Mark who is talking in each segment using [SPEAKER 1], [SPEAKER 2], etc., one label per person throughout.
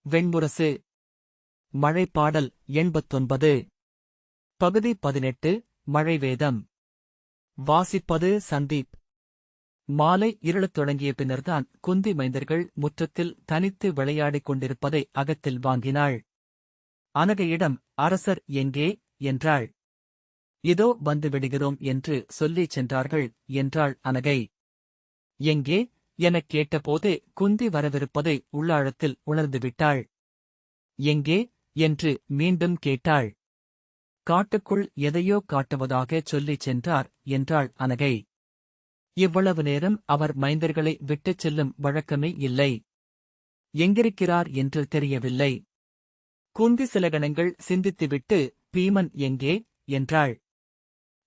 [SPEAKER 1] வெண்முரசு. மழைப்பாடல் 89. பகுதி 18. மழை வேதம். வாசிப்பது சந்தீப். மாலை இருளத் தொடங்கிய பின்னர்தான் குந்தி மைந்தர்கள் முற்றத்தில் தனித்து விளையாடிக் கொண்டிருப்பதை அகத்தில் வாங்கினாள். அனகையிடம், அரசர் எங்கே என்றாள். இதோ வந்து விடுகிறோம் என்று சொல்லிச் சென்றார்கள் என்றாள் அனகை. எங்கே எனக் கேட்டபோதே குந்தி வரவிருப்பதை உள்ளாழத்தில் உணர்ந்துவிட்டாள். எங்கே என்று மீண்டும் கேட்டாள். காட்டுக்குள் எதையோ காட்டுவதாகச் சொல்லிச் சென்றார் என்றாள் அனகை. இவ்வளவு நேரம் அவர் மைந்தர்களை விட்டுச் செல்லும் வழக்கமே இல்லை. எங்கிருக்கிறார் என்று தெரியவில்லை. குந்தி சில கணங்கள் சிந்தித்துவிட்டு, பீமன் எங்கே என்றாள்.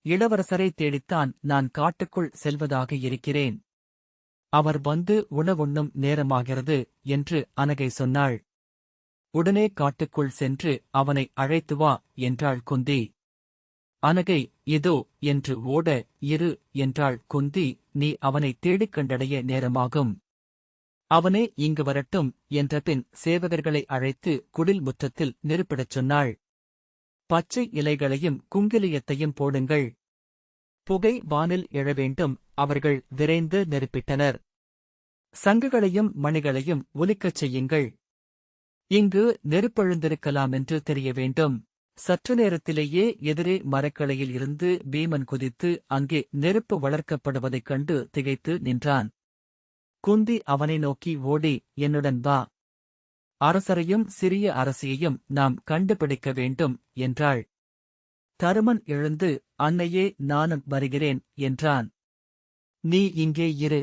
[SPEAKER 1] இளவரசரை தேடித்தான் நான் காட்டுக்குள் செல்வதாக இருக்கிறேன். அவர் வந்து உணவுண்ணும் நேரமாகிறது என்று அனகை சொன்னாள். உடனே காட்டுக்குள் சென்று அவனை அழைத்து வா என்றாள் குந்தி. அனகை இதோ என்று ஓட, இரு என்றாள் குந்தி. நீ அவனை தேடிக் கண்டடைய நேரமாகும். அவனே இங்கு வரட்டும் என்றபின் சேவகர்களை அழைத்து குடில் முற்றத்தில் நெருப்பிடச் சொன்னாள். பச்சை இலைகளையும் குங்கிலியத்தையும் போடுங்கள். புகை வானில் எழவேண்டும். அவர்கள் விரைந்து நெருப்பிட்டனர். சங்குகளையும் மணிகளையும் ஒலிக்கச் செய்யுங்கள். இங்கு நெருப்பெழுந்திருக்கலாமென்று தெரிய வேண்டும். சற்று நேரத்திலேயே எதிரே மரக்கிளையில் இருந்து பீமன் குதித்து அங்கே நெருப்பு வளர்க்கப்படுவதைக் கண்டு திகைத்து நின்றான். குந்தி அவனை நோக்கி ஓடி, என்னுடன் வா. அரசரையும் சிறிய அரசியையும் நாம் கண்டுபிடிக்க வேண்டும் என்றாள். தருமன் எழுந்து, அன்னையே, நானும் வருகிறேன் என்றான். நீ இங்கே இரு.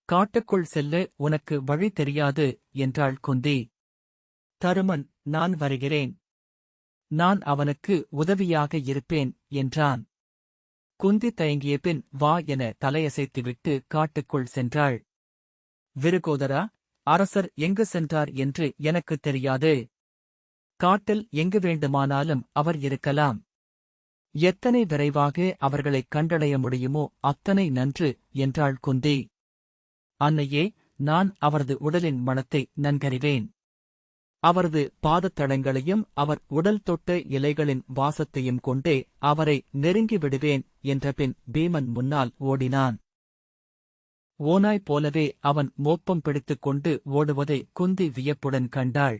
[SPEAKER 1] காட்டுக்குள் செல்ல உனக்கு வழி தெரியாது என்றாள் குந்தி. தருமன், நான் வருகிறேன். நான் அவனுக்கு உதவியாக இருப்பேன் என்றான். குந்தி தயங்கிய பின் வா என தலையசைத்துவிட்டு காட்டுக்குள் சென்றாள். விருகோதரா, அரசர் எங்கு சென்றார் என்று எனக்குத் தெரியாது. காட்டில் எங்கு வேண்டுமானாலும் அவர் இருக்கலாம். எத்தனை விரைவாக அவர்களைக் கண்டடைய முடியுமோ அத்தனை நன்று என்றாள் குந்தி. அன்னையே, நான் அவரது உடலின் மணத்தை நன்கறிவேன். அவரது பாதத்தடங்களையும் அவர் உடல் தொட்ட இலைகளின் வாசத்தையும் கொண்டே அவரை நெருங்கி விடுவேன் என்றபின் பீமன் முன்னால் ஓடினான். ஓநாய் போலவே அவன் மோப்பம் பிடித்துக் கொண்டு ஓடுவதை குந்தி வியப்புடன் கண்டாள்.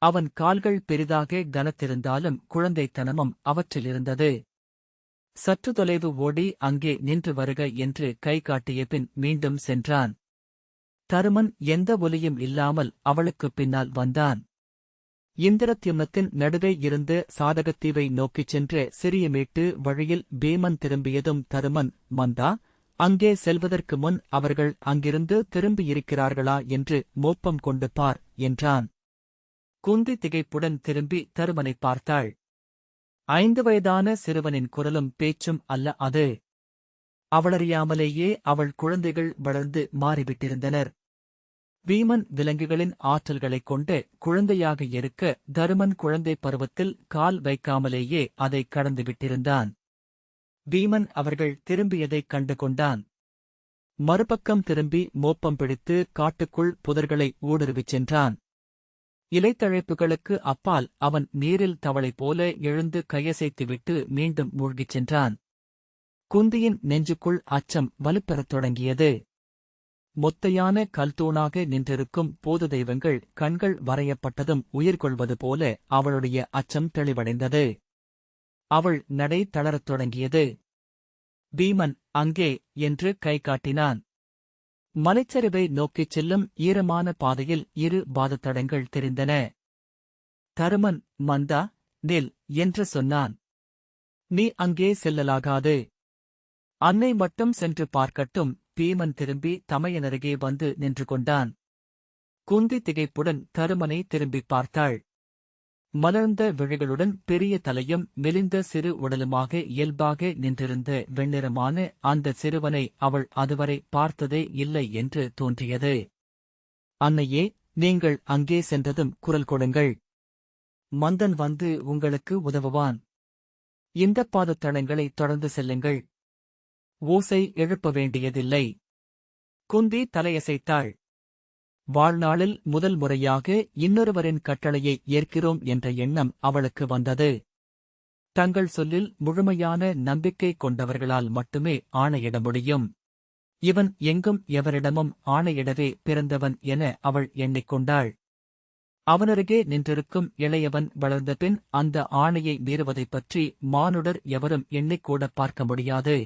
[SPEAKER 1] அவன் கால்கள் பெரிதாக கனத்திருந்தாலும் குழந்தைத்தனமும் அவற்றிலிருந்தது. சற்று தொலைவு ஓடி அங்கே நின்று வருக என்று கை காட்டிய பின் மீண்டும் சென்றான். தருமன் எந்த ஒலியும் இல்லாமல் அவளுக்குப் பின்னால் வந்தான். இந்திரத்யும்னத்தின் நடுவே இருந்து சாதகத்தீவை நோக்கிச் சென்ற சிறிய மேட்டு வழியில் பீமன் திரும்பியதும் தருமன், மந்தா, அங்கே செல்வதற்கு முன் அவர்கள் அங்கிருந்து திரும்பியிருக்கிறார்களா என்று மோப்பம் கொண்டு பார் என்றான். குந்தி திகைப்புடன் திரும்பி தருமனைப் பார்த்தாள். 5 வயதான சிறுவனின் குரலும் பேச்சும் அல்ல அது. அவளறியாமலேயே அவள் குழந்தைகள் வளர்ந்து மாறிவிட்டிருந்தனர். பீமன் விலங்குகளின் ஆற்றல்களைக் கொண்டு குழந்தையாக இருக்க தருமன் குழந்தை பருவத்தில் கால் வைக்காமலேயே அதை கடந்துவிட்டிருந்தான். பீமன் அவர்கள் திரும்பியதைக் கண்டு கொண்டான். மறுபக்கம் திரும்பி மோப்பம் பிடித்து காட்டுக்குள் புதர்களை ஊடுருவிச் சென்றான். இலைத்தழைப்புகளுக்கு அப்பால் அவன் நீரில் தவளை போல எழுந்து கையசைத்துவிட்டு மீண்டும் மூழ்கிச் சென்றான். குந்தியின் நெஞ்சுக்குள் அச்சம் வலுப்பெறத் தொடங்கியது. மொத்தையான கல்தூணாக நின்றிருக்கும் போது தெய்வங்கள் கண்கள் வரையப்பட்டதும் உயிர் கொள்வது போல அவளுடைய அச்சம் தெளிவடைந்தது. அவள் நடை தளரத் தொடங்கியது. பீமன், அங்கே என்று கை காட்டினான். மலைச்சரிவை நோக்கிச் செல்லும் ஈரமான பாதையில் 2 பாதத்தடங்கள் தெரிந்தன. தருமன், மந்தா, நில் என்று சொன்னான். நீ அங்கே செல்லலாகாது. அன்னை மட்டும் சென்று பார்க்கட்டும். பீமன் திரும்பி தமையனருகே வந்து நின்று கொண்டான். குந்தி திகைப்புடன் தருமனை திரும்பிப் பார்த்தாள். மலர்ந்த விழிகளுடன் பெரிய தலையும் மெலிந்த சிறு உடலுமாக இயல்பாக நின்றிருந்த வெண்ணிறமான அந்த சிறுவனை அவள் அதுவரை பார்த்ததே இல்லை என்று தோன்றியது. அன்னையே, நீங்கள் அங்கே சென்றதும் குரல் கொடுங்கள். மந்தன் வந்து உங்களுக்கு உதவுவான். இந்தப் பாதத்தடங்களை தொடர்ந்து செல்லுங்கள். ஓசை எழுப்ப வேண்டியதில்லை. குந்தி தலையசைத்தாள். வாழ்நாளில் முதல் முறையாக இன்னொருவரின் கட்டளையை ஏற்கிறோம் என்ற எண்ணம் அவளுக்கு வந்தது. தங்கள் சொல்லில் முழுமையான நம்பிக்கை கொண்டவர்களால் மட்டுமே ஆணையிட முடியும். இவன் எங்கும் எவரிடமும் ஆணையிடவே பிறந்தவன் என அவள் எண்ணிக்கொண்டாள். அவனருகே நின்றிருக்கும் இளையவன் வளர்ந்தபின் அந்த ஆணையை மீறுவதைப் பற்றி மானுடர் எவரும் எண்ணிக்கூட பார்க்க முடியாது.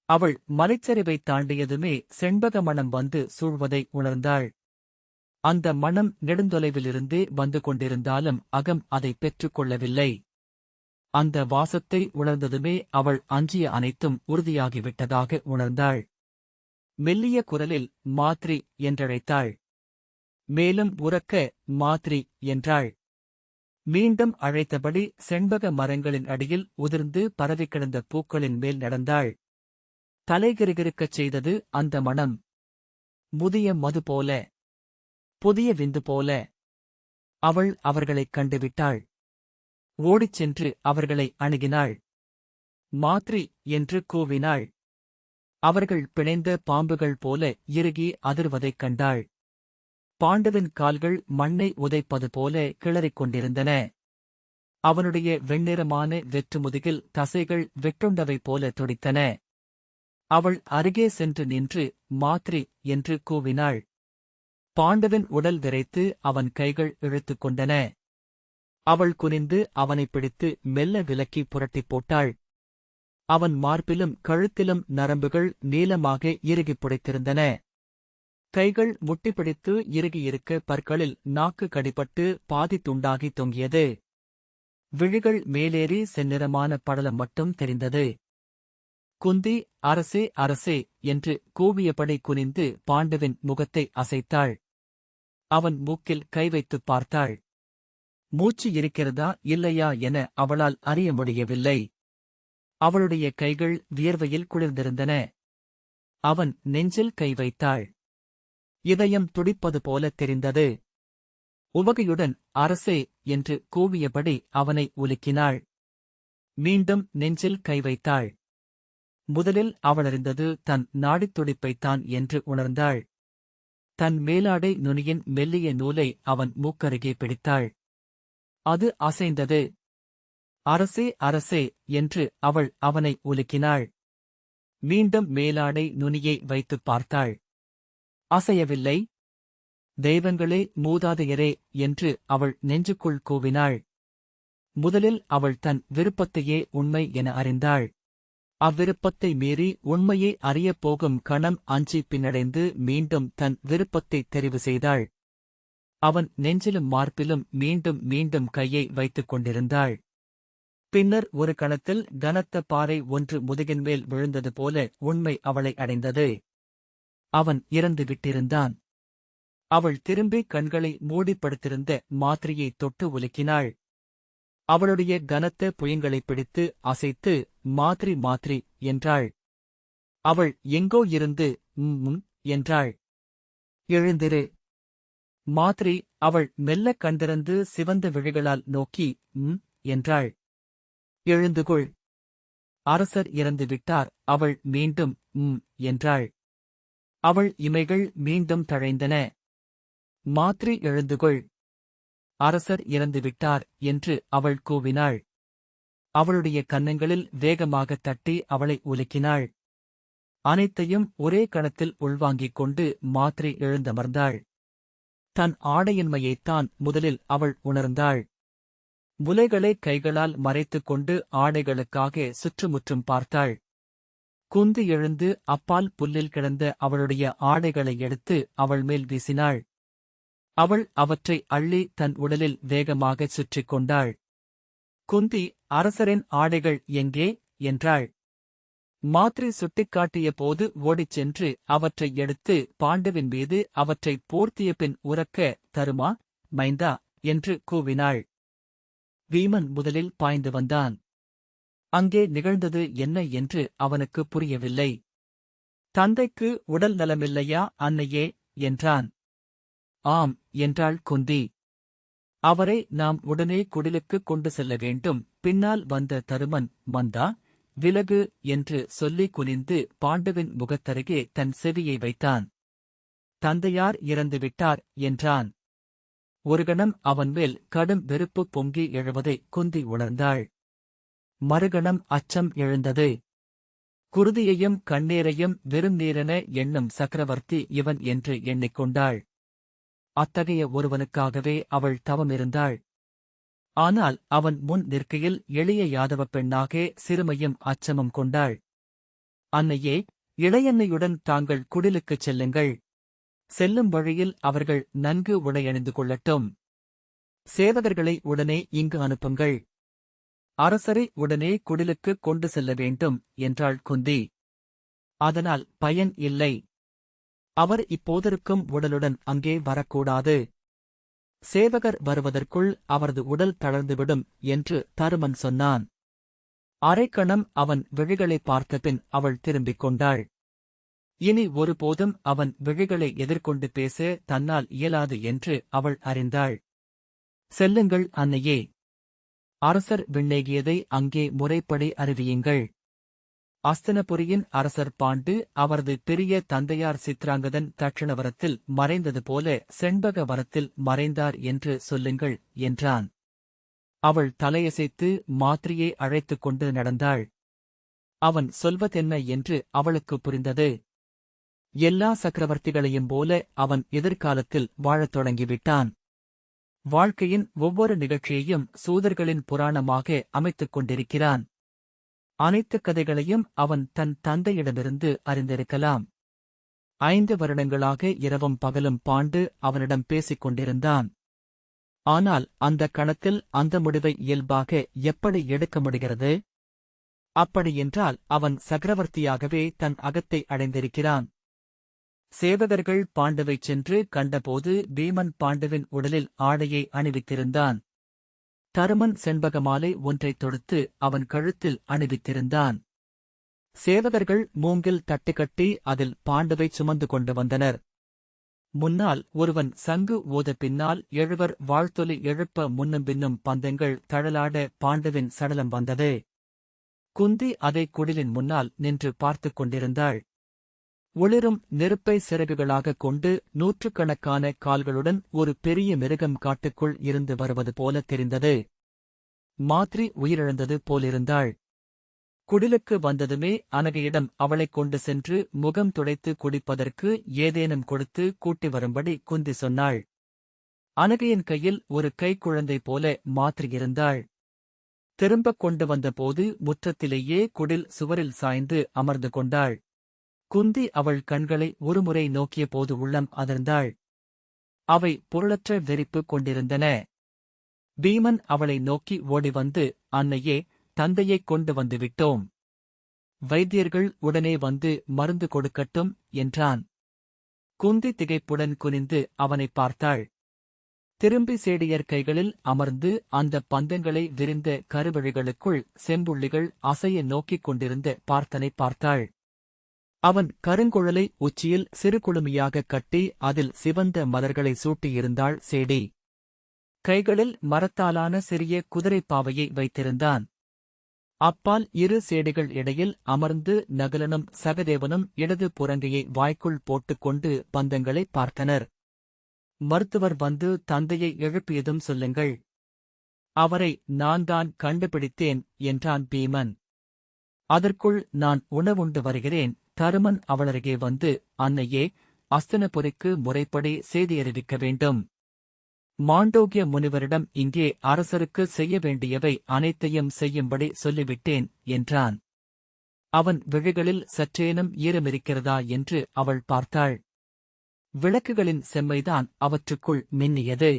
[SPEAKER 1] அவள் மலைச்சரிவைத் தாண்டியதுமே செண்பக மணம் வந்து சூழ்வதை உணர்ந்தாள். அந்த மணம் நெடுந்தொலைவிலிருந்தே வந்து கொண்டிருந்தாலும் அகம் அதை பெற்றுக் கொள்ளவில்லை. அந்த வாசத்தை உணர்ந்ததுமே அவள் அஞ்சிய அனைத்தும் உறுதியாகிவிட்டதாக உணர்ந்தாள். மெல்லிய குரலில் மாத்ரி என்றழைத்தாள். மேலும் உரக்க மாத்ரி என்றாள். மீண்டும் அழைத்தபடி செண்பக மரங்களின் அடியில் உதிர்ந்து பரவிக் கிடந்த பூக்களின் மேல் நடந்தாள். தலைகிருகிருக்கச் செய்தது அந்த மணம். முதிய மது போல, புதிய விந்து போல. அவள் அவர்களைக் கண்டுவிட்டாள். ஓடிச் சென்று அவர்களை அணுகினாள். மாத்ரி என்று கூவினாள். அவர்கள் பிணைந்த பாம்புகள் போல இறுகி அதிர்வதைக் கண்டாள். பாண்டுவின் கால்கள் மண்ணை உதைப்பது போல கிளறிக் கொண்டிருந்தன. அவனுடைய வெண்ணிறமான வெற்று முதுகில் தசைகள் வெட்டுண்டவை போல துடித்தன. அவள் அருகே சென்று நின்று மாத்ரி என்று கூவினாள். பாண்டுவின் உடல் விரைத்து அவன் கைகள் இழுத்துக் கொண்டன. அவள் குனிந்து அவனைப் பிடித்து மெல்ல விலக்கி புரட்டிப் போட்டாள். அவன் மார்பிலும் கழுத்திலும் நரம்புகள் நீளமாக இறுகிப் புடைத்திருந்தன. கைகள் முட்டிப்பிடித்து இறுகியிருக்க பற்களில் நாக்கு கடிபட்டு பாதி துண்டாகி தொங்கியது. விழிகள் மேலேறி செந்நிறமான படலம் மட்டும் தெரிந்தது. குந்தி அரசே அரசே என்று கூவியபடி குனிந்து பாண்டுவின் முகத்தை அசைத்தாள். அவன் மூக்கில் கை வைத்துப் பார்த்தாள். மூச்சு இருக்கிறதா இல்லையா என அவளால் அறிய முடியவில்லை. அவளுடைய கைகள் வியர்வையில் குளிர்ந்திருந்தன. அவன் நெஞ்சில் கை வைத்தாள். இதயம் துடிப்பது போல தெரிந்தது. உவகையுடன் அரசே என்று கூவியபடி அவனை உலுக்கினாள். மீண்டும் நெஞ்சில் கை வைத்தாள். முதலில் அவளறிந்தது தன் நாடித் துடிப்பைத்தான் என்று உணர்ந்தாள். தன் மேலாடை நுனியின் மெல்லிய நூலை அவன் மூக்கருகே பிடித்தாள். அது அசைந்தது. அரசே அரசே என்று அவள் அவனை உலுக்கினாள். மீண்டும் மேலாடை நுனியை வைத்துப் பார்த்தாள். அசையவில்லை. தெய்வங்களே மூதாதையரே என்று அவள் நெஞ்சுக்குள் கூவினாள். முதலில் அவள் தன் விருப்பத்தையே உண்மை என அறிந்தாள். அவ்விருப்பத்தை மீறி உண்மையை அறியப் போகும் கணம் அஞ்சி பின்னடைந்து மீண்டும் தன் விருப்பத்தைத் தெரிவு செய்தாள். அவன் நெஞ்சிலும் மார்பிலும் மீண்டும் மீண்டும் கையை வைத்துக் கொண்டிருந்தாள். பின்னர் ஒரு கணத்தில் கனத்த பாறை ஒன்று முதுகின்மேல் விழுந்தது போல உண்மை அவளை அடைந்தது. அவன் இறந்து விட்டிருந்தான். அவள் திரும்பி கண்களை மூடிப்படுத்திருந்த மாத்ரியை தொட்டு உலுக்கினாள். அவளுடைய கனத்த புயங்களைப் பிடித்து அசைத்து மாத்ரி மாத்ரி என்றாள். அவள் எங்கோ இருந்து என்றாள். எழுந்திரு மாத்ரி. அவள் மெல்லக் கண்திறந்து சிவந்த விழிகளால் நோக்கி என்றாள். எழுந்துகொள். அரசர் இறந்து விட்டார். அவள் மீண்டும் என்றாள். அவள் இமைகள் மீண்டும் தழைந்தன. மாத்ரி எழுந்துகொள். அரசர் இறந்துவிட்டார் என்று அவள் கூவினாள். அவளுடைய கன்னங்களில் வேகமாகத் தட்டி அவளை உலுக்கினாள். அனைத்தையும் ஒரே கணத்தில் உள்வாங்கிக் கொண்டு மாத்ரி எழுந்தமர்ந்தாள். தன் ஆடையின்மையைத்தான் முதலில் அவள் உணர்ந்தாள். முலைகளை கைகளால் மறைத்துக் கொண்டு ஆடைகளுக்காக சுற்றுமுற்றும் பார்த்தாள். குந்தி எழுந்து அப்பால் புல்லில் கிடந்த அவளுடைய ஆடைகளை எடுத்து அவள் மேல் வீசினாள். அவள் அவற்றை அள்ளி தன் உடலில் வேகமாகச் சுற்றிக் கொண்டாள். குந்தி அரசரின் ஆடைகள் எங்கே என்றாள். மாத்ரி சுட்டிக்காட்டிய போது ஓடிச் சென்று அவற்றை எடுத்து பாண்டுவின் மீது அவற்றைப் போர்த்திய பின் உரக்க தருமா மைந்தா என்று கூவினாள். வீமன் முதலில் பாய்ந்து வந்தான். அங்கே நிகழ்ந்தது என்ன என்று அவனுக்கு புரியவில்லை. தந்தைக்கு உடல் நலமில்லையா அன்னையே என்றான். ஆம் என்றாள் குந்தி. அவரை நாம் உடனே குடிலுக்குக் கொண்டு செல்ல வேண்டும். பின்னால் வந்த தருமன் மந்தா விலகு என்று சொல்லி குனிந்து பாண்டுவின் முகத்தருகே தன் செவியை வைத்தான். தந்தையார் இறந்துவிட்டார் என்றான். ஒரு கணம் அவன் மேல் கடும் வெறுப்பு பொங்கி எழுவதை குந்தி உணர்ந்தாள். மறுகணம் அச்சம் எழுந்தது. குருதியையும் கண்ணீரையும் வெறும் நீரென எண்ணும் சக்கரவர்த்தி இவன் என்று எண்ணிக்கொண்டாள். அத்தகைய ஒருவனுக்காகவே அவள் தவமிருந்தாள். ஆனால் அவன் முன் நிற்கையில் எளிய யாதவ பெண்ணாக சிறுமையும் அச்சமும் கொண்டாள். அன்னையே, இளையன்னையுடன் தாங்கள் குடிலுக்குச் செல்லுங்கள். செல்லும் வழியில் அவர்கள் நன்கு உடையணிந்து கொள்ளட்டும். சேவகர்களை உடனே இங்கு அனுப்புங்கள். அரசரை உடனே குடிலுக்கு கொண்டு செல்ல வேண்டும் என்றாள் குந்தி. அதனால் பயன் இல்லை. அவர் இப்போதிருக்கும் உடலுடன் அங்கே வரக்கூடாது. சேவகர் வருவதற்குள் அவரது உடல் தளர்ந்துவிடும் என்று தருமன் சொன்னான். அரைக்கணம் அவன் விழிகளை பார்த்தபின் அவள் திரும்பிக் கொண்டாள். இனி ஒருபோதும் அவன் விழிகளை எதிர்கொண்டு பேச தன்னால் இயலாது என்று அவள் அறிந்தாள். செல்லுங்கள் அன்னையே. அரசர் விண்ணேகியதை அங்கே முறைப்படி அறிவியுங்கள். அஸ்தனபுரியின் அரசர் பாண்டு அவரது பெரிய தந்தையார் சித்ராங்கதன் தட்சிணவரத்தில் மறைந்தது போல செண்பக வரத்தில் மறைந்தார் என்று சொல்லுங்கள் என்றான். அவள் தலையசைத்து மாத்திரையை அழைத்துக் கொண்டு நடந்தாள். அவன் சொல்வதென்ன என்று அவளுக்கு புரிந்தது. எல்லா சக்கரவர்த்திகளையும் போல அவன் எதிர்காலத்தில் வாழத் தொடங்கிவிட்டான். வாழ்க்கையின் ஒவ்வொரு நிகழ்ச்சியையும் சூதர்களின் புராணமாக அமைத்துக் கொண்டிருக்கிறான். அனைத்து கதைகளையும் அவன் தன் தந்தையிடமிருந்து அறிந்திருக்கலாம். 5 வருடங்களாக இரவும் பகலும் பாண்டு அவனிடம் பேசிக் கொண்டிருந்தான். ஆனால் அந்த கணத்தில் அந்த முடிவை இயல்பாக எப்படி எடுக்க முடிகிறது? அப்படியென்றால் அவன் சக்கரவர்த்தியாகவே தன் அகத்தை அடைந்திருக்கிறான். சேவகர்கள் பாண்டுவைச் சென்று கண்டபோது பீமன் பாண்டுவின் உடலில் ஆடையை அணிவித்திருந்தான். தருமன் செண்பகமாலை ஒன்றைத் தொடுத்து அவன் கழுத்தில் அணிவித்திருந்தான். சேவகர்கள் மூங்கில் தட்டுக்கட்டி அதில் பாண்டுவைச் சுமந்து கொண்டு வந்தனர். முன்னால் ஒருவன் சங்கு ஓத பின்னால் 7 வாழ்த்தொலி எழுப்ப முன்னும் பின்னும் பந்தங்கள் தழலாட பாண்டுவின் சடலம் வந்தது. குந்தி அதை குடிலின் முன்னால் நின்று பார்த்துக் கொண்டிருந்தாள். ஒளிரும் நெருப்பை சிறகுகளாகக் கொண்டு 100கணக்கான கால்களுடன் ஒரு பெரிய மிருகம் காட்டுக்குள் இருந்து வருவது போல தெரிந்தது. மாத்ரி உயிரிழந்தது போலிருந்தாள். குடிலுக்கு வந்ததுமே அனகையிடம் அவளைக் கொண்டு சென்று முகம் துடைத்து குடிப்பதற்கு ஏதேனும் கொடுத்து கூட்டி வரும்படி குந்தி சொன்னாள். அனகையின் கையில் ஒரு கைக்குழந்தை போல மாத்ரி இருந்தாள். திரும்பக் கொண்டு வந்தபோது முற்றத்திலேயே குடில் சுவரில் சாய்ந்து அமர்ந்து கொண்டாள். குந்தி அவள் கண்களை ஒருமுறை நோக்கிய போது உள்ளம் அதிர்ந்தாள். அவை பொருளற்ற வெறிப்பு கொண்டிருந்தன. பீமன் அவளை நோக்கி ஓடிவந்து, அன்னையே, தந்தையைக் கொண்டு வந்து விட்டோம். வைத்தியர்கள் உடனே வந்து மருந்து கொடுக்கட்டும் என்றான். குந்தி திகைப்புடன் குனிந்து அவனைப் பார்த்தாள். திரும்பி சேடியர் கைகளில் அமர்ந்து அந்த பந்தங்களை விரிந்த கருவழிகளுக்குள் செம்புள்ளிகள் அசைய நோக்கிக் கொண்டிருந்த பார்த்தனைப் பார்த்தாள். அவன் கருங்குழலை உச்சியில் சிறு குழுமியாகக் கட்டி அதில் சிவந்த மலர்களை சூட்டியிருந்தாள் சேடி. கைகளில் மரத்தாலான சிறிய குதிரைப்பாவையை வைத்திருந்தான். அப்பால் 2 சேடிகள் இடையில் அமர்ந்து நகுலனும் சகதேவனும் இடது புறங்கையை வாய்க்குள் போட்டுக்கொண்டு பந்தங்களைப் பார்த்தனர். மருத்துவர் வந்து தந்தையை எழுப்பியதும் சொல்லுங்கள். அவரை நான் தான் கண்டுபிடித்தேன் என்றான் பீமன். அதற்குள் நான் உணவுண்டு வருகிறேன். தருமன் அவளருகே வந்து, அன்னையே, அஸ்தினபுரிக்கு முறைப்படி செய்தி அறிவிக்க வேண்டும். மாண்டோக்கிய முனிவரிடம் இங்கே அரசருக்கு செய்ய வேண்டியவை அனைத்தையும் செய்யும்படி சொல்லிவிட்டேன் என்றான். அவன் விழிகளில் சற்றேனும் ஈரமிருக்கிறதா என்று அவள் பார்த்தாள். விளக்குகளின் செம்மைதான் அவற்றுக்குள் மின்னியது.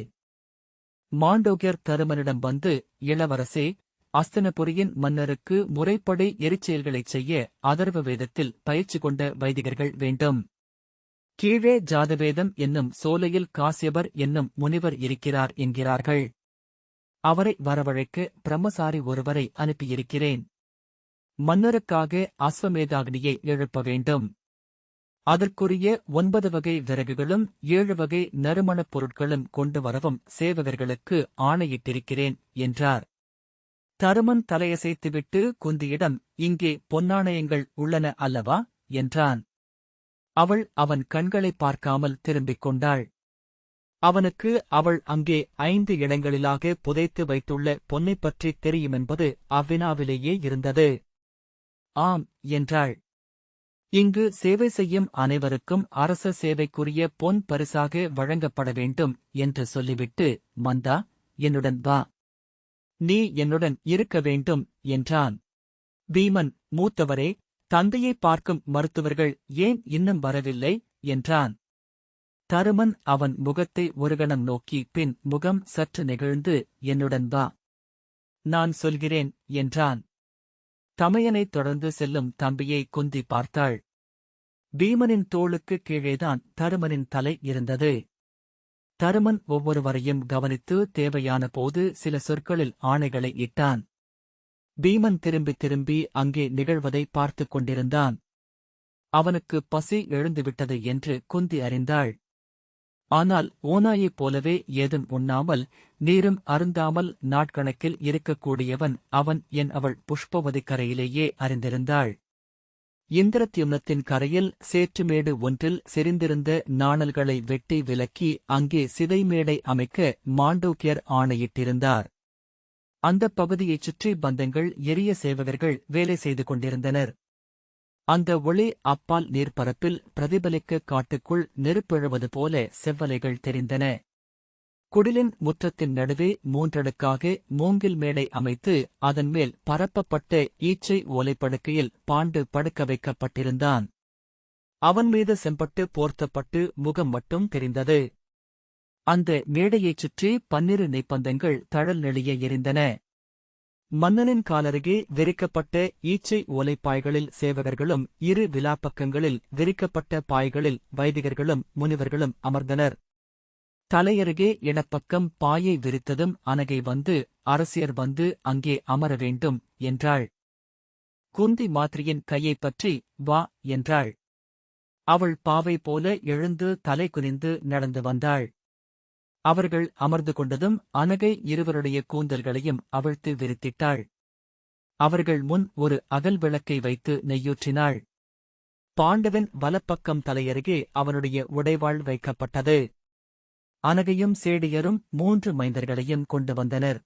[SPEAKER 1] மாண்டோக்கியர் தருமனிடம் வந்து, இளவரசே, அஸ்தினபுரியின் மன்னருக்கு முறைப்படி எரிச்செயல்களைச் செய்ய அதர்வ வேதத்தில் பயிற்சி கொண்ட வைதிகர்கள் வேண்டும். கீழே ஜாதவேதம் என்னும் சோலையில் காசியபர் என்னும் முனிவர் இருக்கிறார் என்கிறார்கள். அவரை வரவழைக்க பிரம்மசாரி ஒருவரை அனுப்பியிருக்கிறேன். மன்னருக்காக அஸ்வமேதாக்னியை எழுப்ப வேண்டும். அதற்குரிய 9 வகை விறகுகளும் 7 வகை நறுமணப் பொருட்களும் கொண்டு வரவும் சேவகர்களுக்கு ஆணையிட்டிருக்கிறேன் என்றார். தருமன் தலையசைத்துவிட்டு குந்தியிடம், இங்கே பொன்னாணயங்கள் உள்ளன அல்லவா என்றான். அவள் அவன் கண்களை பார்க்காமல் திரும்பிக் கொண்டாள். அவனுக்கு அவள் அங்கே 5 இடங்களிலாக புதைத்து வைத்துள்ள பொன்னைப் பற்றி தெரியுமென்பது அவ்வினாவிலேயே இருந்தது. ஆம் என்றாள். இங்கு சேவை செய்யும் அனைவருக்கும் அரச சேவைக்குரிய பொன் பரிசாக வழங்கப்பட வேண்டும் என்று சொல்லிவிட்டு, மந்தா, என்னுடன் வா. நீ என்னுடன் இருக்க வேண்டும் என்றான். வீமன், மூத்தவரே, தந்தையை பார்க்கும் மருத்துவர்கள் ஏன் இன்னும் வரவில்லை என்றான். தருமன் அவன் முகத்தை ஒருகணம் நோக்கி பின் முகம் சற்று நெகிழ்ந்து, என்னுடன் வா, நான் சொல்கிறேன் என்றான். தமையனைத் தொடர்ந்து செல்லும் தம்பியை குந்தி பார்த்தாள். பீமனின் தோளுக்குக் கீழேதான் தருமனின் தலை இருந்தது. தருமன் ஒவ்வொருவரையும் கவனித்து தேவையான போது சில சொற்களில் ஆணைகளை இட்டான். பீமன் திரும்பித் திரும்பி அங்கே நிகழ்வதை பார்த்துக் கொண்டிருந்தான். அவனுக்கு பசி எழுந்துவிட்டது என்று குந்தி அறிந்தாள். ஆனால் ஓநாயைப் போலவே ஏதும் உண்ணாமல் நீரும் அருந்தாமல் நாட்கணக்கில் இருக்கக்கூடியவன் அவன் என் அவள் புஷ்பவதி கரையிலேயே அறிந்திருந்தாள். இந்திரத்யும்னத்தின் கரையில் சேற்றுமேடு ஒன்றில் செறிந்திருந்த நாணல்களை வெட்டி விலக்கி அங்கே சிதைமேடை அமைக்க மாண்டூக்கியர் ஆணையிட்டிருந்தார். அந்தப் பகுதியைச் சுற்றி பந்தங்கள் எரிய சேவகர்கள் வேலை செய்து கொண்டிருந்தனர். அந்த ஒளி அப்பால் நீர்ப்பரப்பில் பிரதிபலிக்க காட்டுக்குள் நெருப்பெழுவது போல செவ்வலைகள் தெரிந்தன. குடிலின் முற்றத்தின் நடுவே 3 அடுக்காக மூங்கில் மேடை அமைத்து அதன் மேல் பரப்பப்பட்ட ஈச்சை ஓலைப்படுக்கையில் பாண்டு படுக்க வைக்கப்பட்டிருந்தான். அவன் மீது செம்பட்டு போர்த்தப்பட்டு முகம் மட்டும் தெரிந்தது. அந்த மேடையைச் சுற்றி 12 நெய்ப்பந்தங்கள் தழல் நெளிய எரிந்தன. மன்னனின் காலருகே விரிக்கப்பட்ட ஈச்சை ஓலைப்பாய்களில் சேவகர்களும் 2 விலாப்பக்கங்களில் விரிக்கப்பட்ட பாய்களில் வைதிகர்களும் முனிவர்களும் அமர்ந்தனர். தலையருகே இடப்பக்கம் பாயை விரித்ததும் அனகை வந்து, அரசியர் வந்து அங்கே அமர வேண்டும் என்றாள். குந்தி மாத்ரியின் கையைப் பற்றி, வா என்றாள். அவள் பாவை போல எழுந்து தலை குனிந்து நடந்து வந்தாள். அவர்கள் அமர்ந்து கொண்டதும் அனகை இருவருடைய கூந்தல்களையும் அவிழ்த்து விரித்திட்டாள். அவர்கள் முன் ஒரு அகல் விளக்கை வைத்து நெய்யூற்றினாள். பாண்டவன் வலப்பக்கம் தலையருகே அவனுடைய உடைவாள் வைக்கப்பட்டது. அனகையும் சேடியரும் 3 மைந்தர்களையும் கொண்டு வந்தனர்.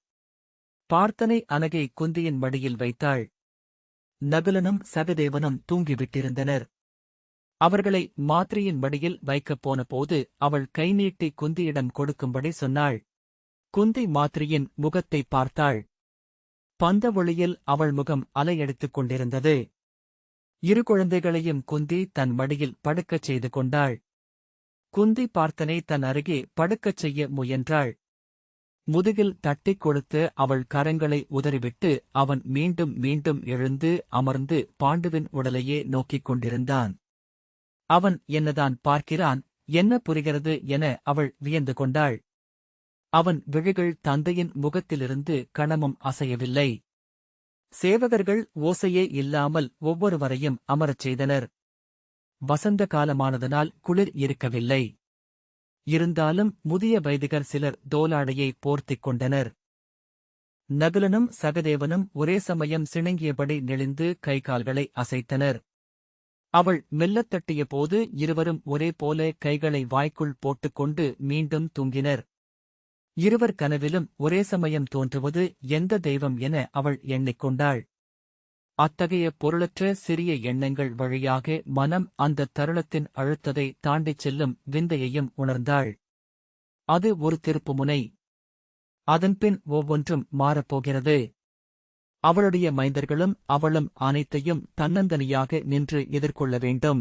[SPEAKER 1] பார்த்தனை அனகை குந்தியின் மடியில் வைத்தாள். நகுலனும் சகதேவனும் தூங்கிவிட்டிருந்தனர். அவர்களை மாத்ரியின் மடியில் வைக்கப் போன போது அவள் கை நீட்டி குந்தியிடம் கொடுக்கும்படி சொன்னாள். குந்தி மாத்ரியின் முகத்தை பார்த்தாள். பந்த ஒளியில் அவள் முகம் அலையடித்துக் கொண்டிருந்தது. 2 குழந்தைகளையும் குந்தி தன் மடியில் படுக்கச் செய்து கொண்டாள். குந்தி பார்த்தனை தன் அருகே படுக்கச் செய்ய முயன்றாள். முதுகில் தட்டிக் கொடுத்து அவள் கரங்களை உதறிவிட்டு அவன் மீண்டும் மீண்டும் எழுந்து அமர்ந்து பாண்டுவின் உடலையே நோக்கிக் கொண்டிருந்தான். அவன் என்னதான் பார்க்கிறான், என்ன புரிகிறது என அவள் வியந்து கொண்டாள். அவன் விழிகள் தந்தையின் முகத்திலிருந்து கணமும் அசையவில்லை. சேவகர்கள் ஓசையே இல்லாமல் ஒவ்வொருவரையும் அமரச் செய்தனர். வசந்த காலமானதனால் குளிர் இருக்கவில்லை. இருந்தாலும் முதிய வைதிகர் சிலர் தோலாடையை போர்த்திக் கொண்டனர். நகுலனும் சகதேவனும் ஒரே சமயம் சிணுங்கியபடி நெளிந்து கைகால்களை அசைத்தனர். அவள் மெல்லத் தட்டிய போது இருவரும் ஒரே போல கைகளை வாய்க்குள் போட்டுக்கொண்டு மீண்டும் தூங்கினர். இருவர் கனவிலும் ஒரே சமயம் தோன்றுவது எந்த தெய்வம் என அவள் எண்ணிக்கொண்டாள். அத்தகைய பொருளற்ற சிறிய எண்ணங்கள் வழியாக மனம் அந்த தருணத்தின் அழுத்தத்தை தாண்டிச் செல்லும் விந்தையையும் உணர்ந்தாள். அது ஒரு திருப்புமுனை. அதன்பின் ஒவ்வொன்றும் மாறப்போகிறது. அவளுடைய மைந்தர்களும் அவளும் அனைத்தையும் தன்னந்தனியாக நின்று எதிர்கொள்ள வேண்டும்.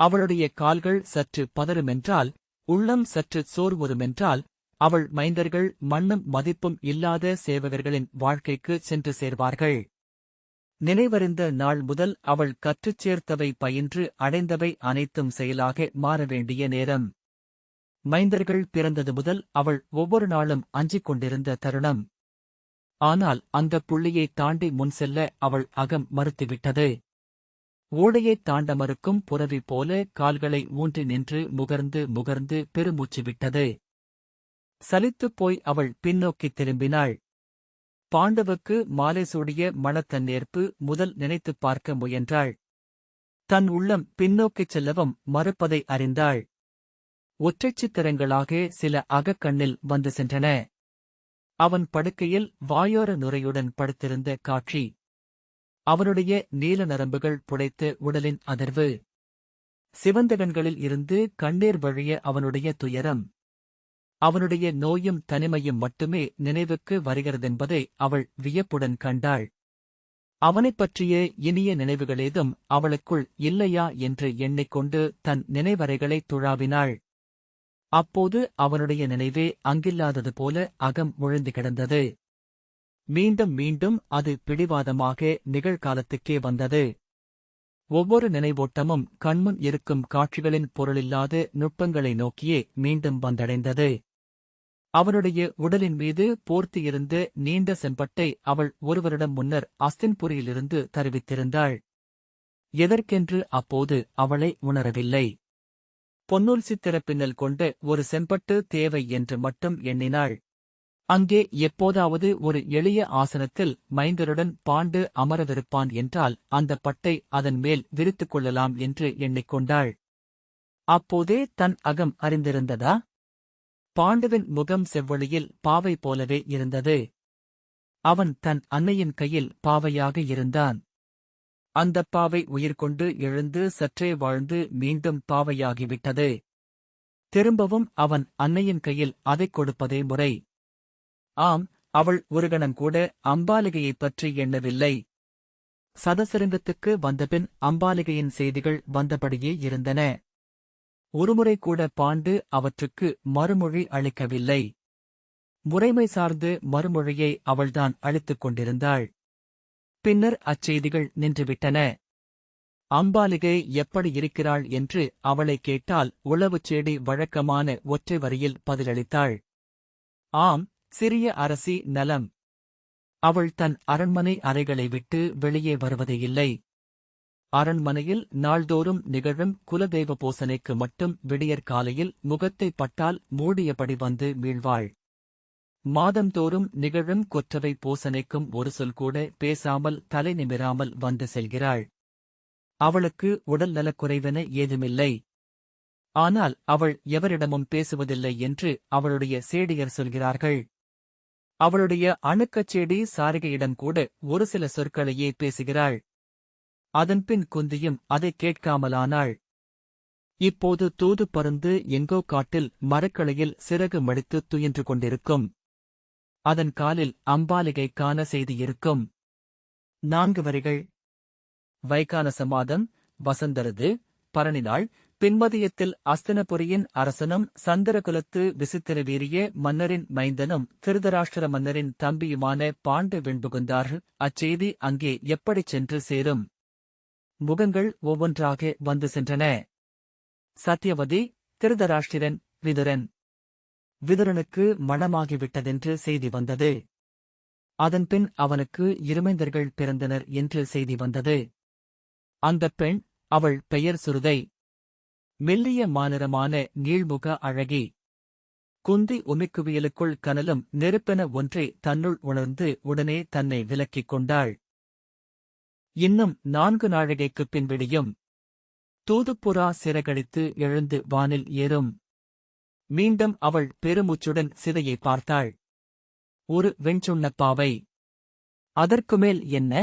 [SPEAKER 1] அவளுடைய கால்கள் சற்று பதறுமென்றால், உள்ளம் சற்று சோர்வுறுமென்றால், அவள் மைந்தர்கள் மண்ணும் மதிப்பும் இல்லாத சேவகர்களின் வாழ்க்கைக்கு சென்று சேர்வார்கள். நினைவறிந்த நாள் முதல் அவள் கற்றுச் சேர்த்தவை பயின்று அடைந்தவை அனைத்தும் செயலாக மாற வேண்டிய நேரம். மைந்தர்கள் பிறந்தது முதல் அவள் ஒவ்வொரு நாளும் அஞ்சிக் கொண்டிருந்த தருணம். ஆனால் அந்தப் புள்ளியை தாண்டி முன் செல்ல அவள் அகம் மறுத்துவிட்டது. ஓடையைத் தாண்ட மறுக்கும் புரவி போல கால்களை ஊன்றி நின்று முகர்ந்து முகர்ந்து பெருமூச்சு விட்டது. சலித்துப் போய் அவள் பின்னோக்கித் திரும்பினாள். பாண்டவுக்கு மாலை சூடிய மணத்தன்னேற்பு முதல் நினைத்துப் பார்க்க முயன்றாள். தன் உள்ளம் பின்னோக்கிச் செல்லவும் மறுப்பதை அறிந்தாள். ஒற்றைச் சித்திரங்களாக சில அகக்கண்ணில் வந்து சென்றன. அவன் படுக்கையில் வாயோர நுரையுடன் படுத்திருந்த காட்சி. அவனுடைய நீல நரம்புகள் புடைத்த உடலின் அதிர்வு. சிவந்த கண்களில் இருந்து கண்ணீர் வழிய அவனுடைய துயரம். அவனுடைய நோயும் தனிமையும் மட்டுமே நினைவுக்கு வருகிறதென்பதை அவள் வியப்புடன் கண்டாள். அவனைப் பற்றிய இனிய நினைவுகளேதும் அவளுக்குள் இல்லையா என்று எண்ணிக்கொண்டு தன் நினைவறைகளைத் துழாவினாள். அப்போது அவனுடைய நினைவே அங்கில்லாதது போல அகம் முழுந்து கிடந்தது. மீண்டும் மீண்டும் அது பிடிவாதமாக நிகழ்காலத்துக்கே வந்தது. ஒவ்வொரு நினைவோட்டமும் கண்முன் இருக்கும் காட்சிகளின் பொருளில்லாத நுட்பங்களை நோக்கியே மீண்டும் வந்தடைந்தது. அவனுடைய உடலின் மீது போர்த்தியிருந்த நீண்ட செம்பட்டை அவள் ஒருவரிடம் முன்னர் அஸ்தின்புரியிலிருந்து தருவித்திருந்தாள். எதற்கென்று அப்போது அவளை உணரவில்லை. பொன்னூல் சித்திர பின்னல் கொண்ட ஒரு செம்பட்டு தேவை என்று மட்டும் எண்ணினாள். அங்கே எப்போதாவது ஒரு எளிய ஆசனத்தில் மைந்தருடன் பாண்டு அமரவிருப்பான் என்றால் அந்த பட்டை அதன் மேல் விரித்துக் கொள்ளலாம் என்று எண்ணிக்கொண்டாள். அப்போதே தன் அகம் அறிந்திருந்ததா? பாண்டுவின் முகம் செவ்வொளியில் பாவை போலவே இருந்தது. அவன் தன் அன்னையின் கையில் பாவையாக இருந்தான். அந்தப் பாவை உயிர்கொண்டு எழுந்து சற்றே வாழ்ந்து மீண்டும் பாவையாகிவிட்டது. திரும்பவும் அவன் அன்னையின் கையில் அதைக் கொடுப்பதே முறை. ஆம், அவள் ஒரு கணங்கூட அம்பாலிகையைப் பற்றி எண்ணவில்லை. சதசரிங்கத்துக்கு வந்தபின் அம்பாலிகையின் செய்திகள் வந்தபடியே இருந்தன. ஒருமுறை கூட பாண்டு அவற்றுக்கு மறுமொழி அளிக்கவில்லை. முறைமை சார்ந்து மறுமொழியை அவள்தான் அளித்துக் கொண்டிருந்தாள். பின்னர் அச்செய்திகள் நின்றுவிட்டன. அம்பாலிகை எப்படி இருக்கிறாள் என்று அவளை கேட்டால் உளவுச் சேடி வழக்கமான ஒற்றை வரியில் பதிலளித்தாள். ஆம், சிறிய அரசி நலம். அவள் தன் அரண்மனை அறைகளை விட்டு வெளியே வருவதே இல்லை. அரண்மனையில் நாள்தோறும் நிகழும் குலதெய்வ பூசனைக்கு மட்டும் விடியற்காலையில் முகத்தைப் பட்டால் மூடியபடி வந்து மீள்வாள். மாதந்தோறும் நிகழும் கொற்றவை பூசனைக்கும் ஒரு சொல் கூட பேசாமல் தலை நிமிராமல் வந்து செல்கிறாள். அவளுக்கு உடல் நலக்குறைவென ஏதுமில்லை. ஆனால் அவள் எவரிடமும் பேசுவதில்லை என்று அவளுடைய சேடியர் சொல்கிறார்கள். அவளுடைய அணுக்கச்சேடி சாரிகையிடம் கூட ஒரு சில சொற்களையே பேசுகிறாள். அதன்பின் குந்தியும் அதை கேட்காமலானாள். இப்போது தூது பருந்து எங்கோ காட்டில் மரக்கிளையில் சிறகு மடித்து துயின்று கொண்டிருக்கும். அதன் காலில் அம்பாலிகைக்கான செய்தியிருக்கும். 4 வரிகள். வைகானச மாதம், வசந்தரது, பரணிநாள், பின்மதியத்தில் அஸ்தினபுரியின் அரசனும் சந்திரகுலத்து விசித்திரவீரிய மன்னரின் மைந்தனும் திருதராஷ்டிர மன்னரின் தம்பியுமான பாண்டு வெண்புகுந்தார்கள். அச்செய்தி அங்கே எப்படிச் சென்று சேரும்? முகங்கள் ஒவ்வொன்றாக வந்து சென்றன. சத்யவதி, திருதராஷ்டிரன், விதுரன். விதுரனுக்கு மணமாகிவிட்டதென்று செய்தி வந்தது. அதன்பின் அவனுக்கு இருமைந்தர்கள் பிறந்தனர் என்று செய்தி வந்தது. அந்தப் பெண், அவள் பெயர் சுருதை. மெல்லிய மாநிறமான நீள்முக அழகி. குந்தி உமிக்குவியலுக்குள் கனலும் நெருப்பென ஒன்றை தன்னுள் உணர்ந்து உடனே தன்னை விலக்கிக் கொண்டாள். இன்னும் 4 நாழிகைக்குப் பின் விடியும். தூதுப்புறா சிறகடித்து எழுந்து வானில் ஏறும். மீண்டும் அவள் பெருமூச்சுடன் சிதையை பார்த்தாள். ஒரு வெண்சுண்ணப்பாவை. அதற்குமேல் என்ன?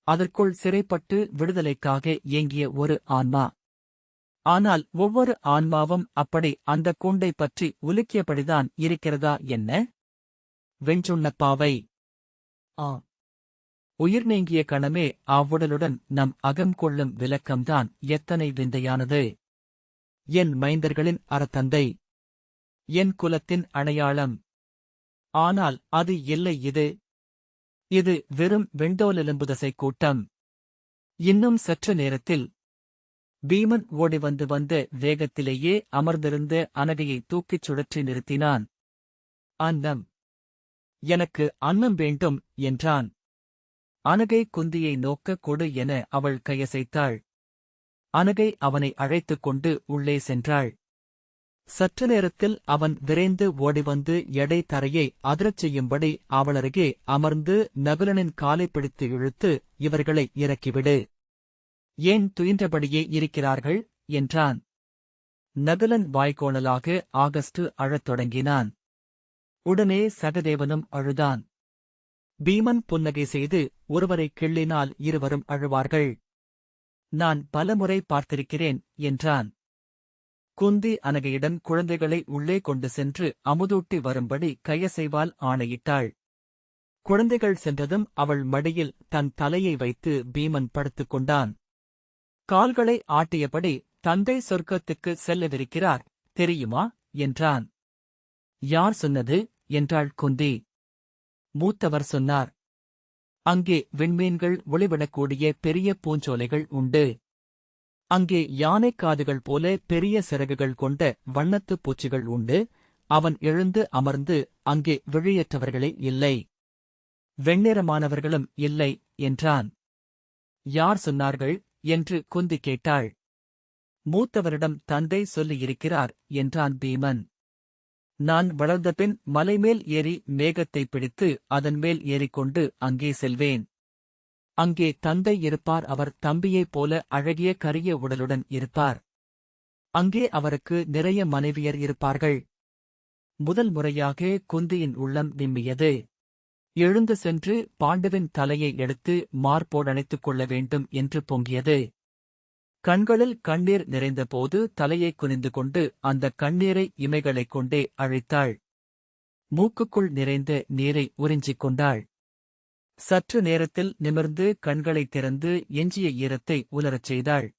[SPEAKER 1] அதற்குள் சிறைப்பட்டு விடுதலைக்காக ஏங்கிய ஒரு ஆன்மா. ஆனால் ஒவ்வொரு ஆன்மாவும் அப்படி அந்தக் கூண்டைப் பற்றி உலுக்கியபடிதான் இருக்கிறதா என்ன? வெண்சுண்ணப்பாவை. உயிர் நீங்கிய கணமே அவ்வுடலுடன் நம் அகம் கொள்ளும் விலக்கம்தான் எத்தனை விந்தையானது! என் மைந்தர்களின் அறத்தந்தை, என் குலத்தின் அடையாளம். ஆனால் அது இல்லை. இது வெறும் வெண்டோலெலும்புதசை கூட்டம். இன்னும் சற்று நேரத்தில் பீமன் ஓடிவந்த வேகத்திலேயே அமர்ந்திருந்த அனகையை தூக்கிச் சுழற்றி நிறுத்தினான். அன்னம், எனக்கு அன்னம் வேண்டும் என்றான். அனகை குந்தியை நோக்க கொடு என அவள் கையசைத்தாள். அனகை அவனை அழைத்துக் கொண்டு உள்ளே சென்றாள். சற்று நேரத்தில் அவன் விரைந்து ஓடிவந்து எடை தரையை அதிரச் செய்யும்படி அவளருகே அமர்ந்து நகுலனின் காலை பிடித்து இழுத்து, இவர்களை இறக்கிவிடு. ஏன் துயின்றபடியே இருக்கிறார்கள் என்றான். நகுலன் வாய்க்கோணலாக ஆகஸ்டு அழத் தொடங்கினான். உடனே சகதேவனும் அழுதான். பீமன் புன்னகை செய்து, ஒருவரை கிள்ளினால் இருவரும் அழுவார்கள். நான் பலமுறை பார்த்திருக்கிறேன் என்றான். குந்தி அனகையிடம் குழந்தைகளை உள்ளே கொண்டு சென்று அமுதூட்டி வரும்படி கயசைவால் ஆணையிட்டாள். குழந்தைகள் சென்றதும் அவள் மடியில் தன் தலையை வைத்து பீமன் படுத்துக் கொண்டான். கால்களை ஆட்டியபடி, தந்தை சொர்க்கத்துக்கு செல்லவிருக்கிறார் தெரியுமா என்றான். யார் சொன்னது என்றாள் குந்தி. மூத்தவர் சொன்னார். அங்கே விண்மீன்கள் ஒளிவிடக்கூடிய பெரிய பூஞ்சோலைகள் உண்டு. அங்கே யானைக் காதுகள் போல பெரிய சிறகுகள் கொண்ட வண்ணத்துப் பூச்சிகள் உண்டு. அவன் எழுந்து அமர்ந்து அங்கே விழியற்றவர்களே இல்லை, வெண்ணிறமானவர்களும் இல்லை என்றான். யார் சொன்னார்கள் என்று குந்தி கேட்டாள். மூத்தவரிடம் தந்தை சொல்லியிருக்கிறார் என்றான் பீமன். நான் வளர்ந்தபின் மலைமேல் ஏறி மேகத்தை பிடித்து அதன்மேல் ஏறிக்கொண்டு அங்கே செல்வேன். அங்கே தந்தை இருப்பார். அவர் தம்பியைப் போல அழகிய கரிய உடலுடன் இருப்பார். அங்கே அவருக்கு நிறைய மனைவியர் இருப்பார்கள். முதல் முறையாக குந்தியின் உள்ளம் விம்மியது. எழுந்து சென்று பாண்டுவின் தலையை எடுத்து மார்போடணைத்துக் கொள்ள வேண்டும் என்று பொங்கியது. கண்களில் கண்ணீர் நிறைந்தபோது தலையைக் குனிந்து கொண்டு அந்த கண்ணீரை இமைகளைக் கொண்டே அழைத்தாள். மூக்குக்குள் நிறைந்த நீரை உறிஞ்சிக் கொண்டாள். சற்று நேரத்தில் நிமிர்ந்து கண்களைத் திறந்து எஞ்சிய ஈரத்தை உலரச் செய்தாள்.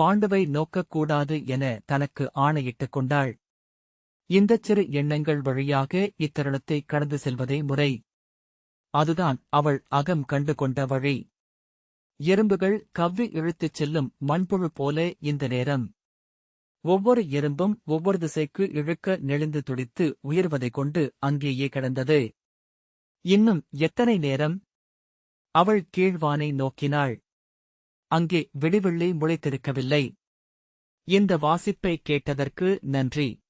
[SPEAKER 1] பாண்டுவை நோக்கக்கூடாது என தனக்கு ஆணையிட்டுக் கொண்டாள். இந்தச் சிறு எண்ணங்கள் வழியாக இத்தருணத்தை கடந்து செல்வதே முறை. அதுதான் அவள் அகம் கண்டு கொண்ட வழி. எறும்புகள் கவ்வி இழுத்துச் செல்லும் மண்புழு போல இந்த நேரம். ஒவ்வொரு எறும்பும் ஒவ்வொரு திசைக்கு இழுக்க நெளிந்து துடித்து உயர்வதைக் கொண்டு அங்கேயே கிடந்தது. இன்னும் எத்தனை நேரம்? அவள் கீழ்வானை நோக்கினாள். அங்கே விடிவெள்ளி முளைத்திருக்கவில்லை. இந்த வாசிப்பை கேட்டதற்கு நன்றி.